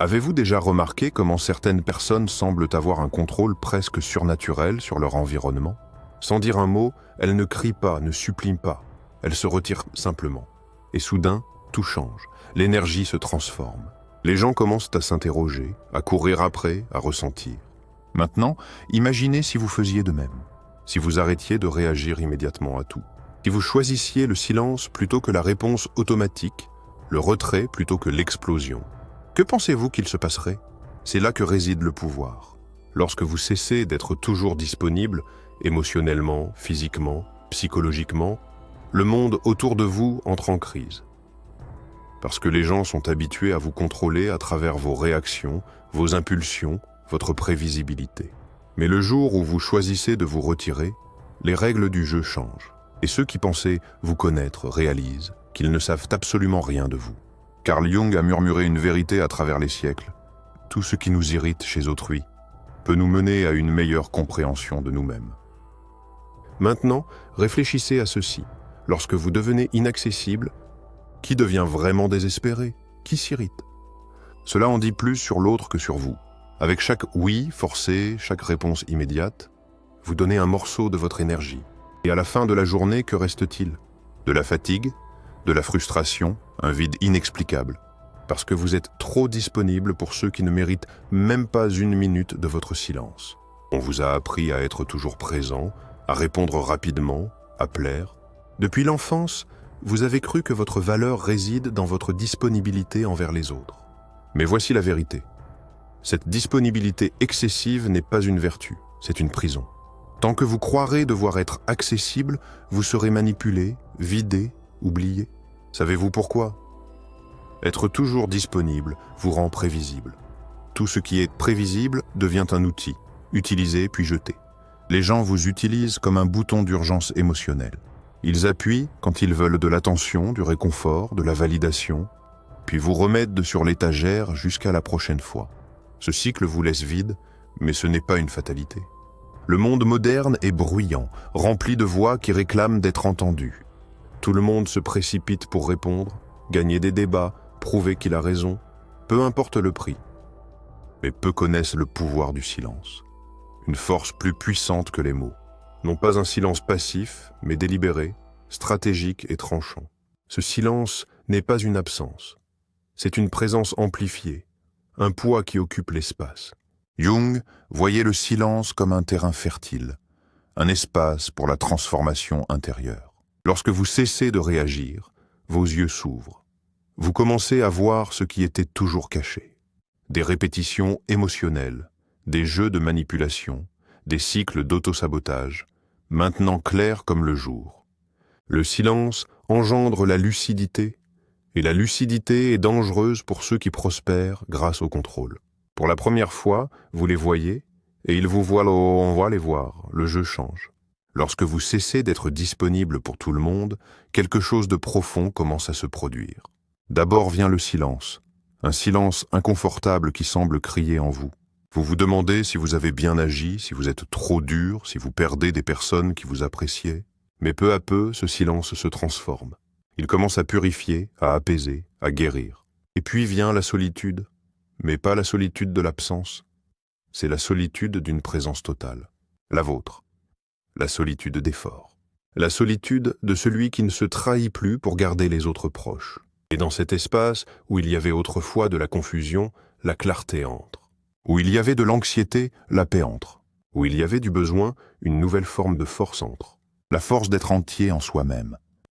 Avez-vous déjà remarqué comment certaines personnes semblent avoir un contrôle presque surnaturel sur leur environnement? Sans dire un mot, elles ne crient pas, ne supplient pas. Elles se retirent simplement. Et soudain, tout change. L'énergie se transforme. Les gens commencent à s'interroger, à courir après, à ressentir. Maintenant, imaginez si vous faisiez de même. Si vous arrêtiez de réagir immédiatement à tout. Si vous choisissiez le silence plutôt que la réponse automatique, le retrait plutôt que l'explosion. Que pensez-vous qu'il se passerait? C'est là que réside le pouvoir. Lorsque vous cessez d'être toujours disponible, émotionnellement, physiquement, psychologiquement, le monde autour de vous entre en crise. Parce que les gens sont habitués à vous contrôler à travers vos réactions, vos impulsions, votre prévisibilité. Mais le jour où vous choisissez de vous retirer, les règles du jeu changent. Et ceux qui pensaient vous connaître réalisent qu'ils ne savent absolument rien de vous. Carl Jung a murmuré une vérité à travers les siècles. Tout ce qui nous irrite chez autrui peut nous mener à une meilleure compréhension de nous-mêmes. Maintenant, réfléchissez à ceci. Lorsque vous devenez inaccessible, qui devient vraiment désespéré? Qui s'irrite? Cela en dit plus sur l'autre que sur vous. Avec chaque oui forcé, chaque réponse immédiate, vous donnez un morceau de votre énergie. Et à la fin de la journée, que reste-t-il? De la fatigue, de la frustration, un vide inexplicable. Parce que vous êtes trop disponible pour ceux qui ne méritent même pas une minute de votre silence. On vous a appris à être toujours présent, à répondre rapidement, à plaire. Depuis l'enfance, vous avez cru que votre valeur réside dans votre disponibilité envers les autres. Mais voici la vérité. Cette disponibilité excessive n'est pas une vertu, c'est une prison. Tant que vous croirez devoir être accessible, vous serez manipulé, vidé, oublié. Savez-vous pourquoi? Être toujours disponible vous rend prévisible. Tout ce qui est prévisible devient un outil, utilisé puis jeté. Les gens vous utilisent comme un bouton d'urgence émotionnelle. Ils appuient quand ils veulent de l'attention, du réconfort, de la validation, puis vous remettent sur l'étagère jusqu'à la prochaine fois. Ce cycle vous laisse vide, mais ce n'est pas une fatalité. Le monde moderne est bruyant, rempli de voix qui réclament d'être entendues. Tout le monde se précipite pour répondre, gagner des débats, prouver qu'il a raison, peu importe le prix. Mais peu connaissent le pouvoir du silence, une force plus puissante que les mots. Non pas un silence passif, mais délibéré, stratégique et tranchant. Ce silence n'est pas une absence, c'est une présence amplifiée, un poids qui occupe l'espace. Jung voyait le silence comme un terrain fertile, un espace pour la transformation intérieure. Lorsque vous cessez de réagir, vos yeux s'ouvrent. Vous commencez à voir ce qui était toujours caché. Des répétitions émotionnelles, des jeux de manipulation, des cycles d'autosabotage, maintenant clairs comme le jour. Le silence engendre la lucidité, et la lucidité est dangereuse pour ceux qui prospèrent grâce au contrôle. Pour la première fois, vous les voyez, et ils vous voient, on va les voir, le jeu change. Lorsque vous cessez d'être disponible pour tout le monde, quelque chose de profond commence à se produire. D'abord vient le silence, un silence inconfortable qui semble crier en vous. Vous vous demandez si vous avez bien agi, si vous êtes trop dur, si vous perdez des personnes qui vous appréciaient. Mais peu à peu, ce silence se transforme. Il commence à purifier, à apaiser, à guérir. Et puis vient la solitude, mais pas la solitude de l'absence. C'est la solitude d'une présence totale, la vôtre. La solitude d'effort. La solitude de celui qui ne se trahit plus pour garder les autres proches. Et dans cet espace où il y avait autrefois de la confusion, la clarté entre. Où il y avait de l'anxiété, la paix entre. Où il y avait du besoin, une nouvelle forme de force entre. La force d'être entier en soi-même.